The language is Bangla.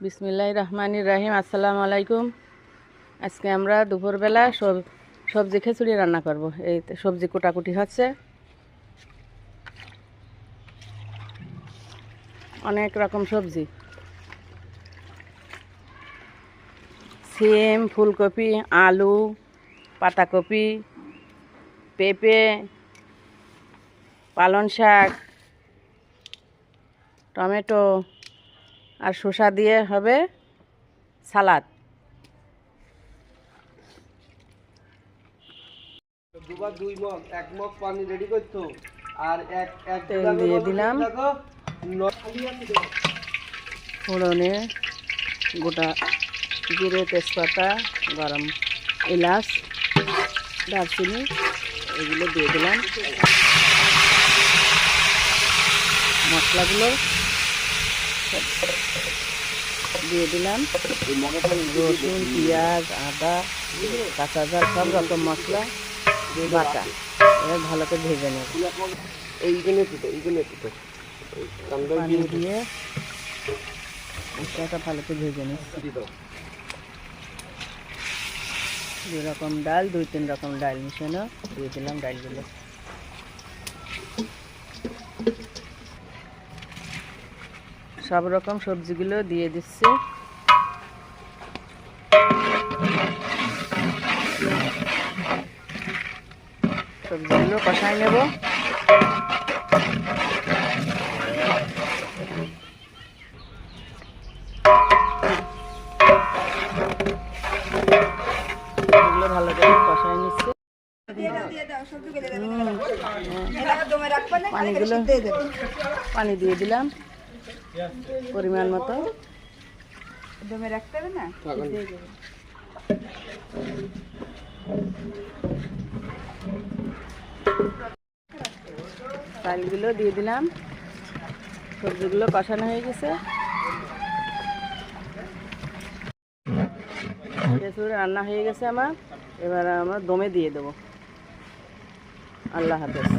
বিসমিল্লাহির রহমানির রহিম। আসসালামু আলাইকুম। আজকে আমরা দুপুরবেলা সবজি খিচুড়ি রান্না করব। এই সবজি কোটাকুটি হচ্ছে, অনেক রকম সবজি, সিম, ফুলকপি, আলু, পাতাকপি, পেঁপে, পালং শাক, টমেটো আর শসা দিয়ে হবে সালাদ। এক মগ পানি রেডি করতো আর তেল দিয়ে দিলাম, ফোড়নে গোটা জিরে, তেজপাতা, গরম এলাচ, দারচিনি এগুলো দিয়ে দিলাম। মশলাগুলো দিয়ে দিলাম, রসুন, পেঁয়াজ, আদা, কাঁচা ঝাল, সব রকম মশলা বাটা। এবার ভালো করে ভেজে নেব। পানি দিয়ে মশলাটা ভালো করে ভেজে নেব। দুই রকম ডাল, 2-3 রকম ডাল মিশানো দিয়ে দিলাম। ডালগুলো সব রকম সবজিগুলো দিয়ে দিচ্ছি। সবজিগুলো কষাই নেব। এগুলো ভালো করে কষাই নিচ্ছে। পানি দিয়ে দিলাম পরিমাণ মতো। দমে রাখতে হবে না, চালগুলো দিয়ে দিলাম। সবজিগুলো কষানো হয়ে গেছে, খিচুড়ি রান্না হয়ে গেছে আমার। এবার আমরা দমে দিয়ে দেবো। আল্লাহ হাফেজ।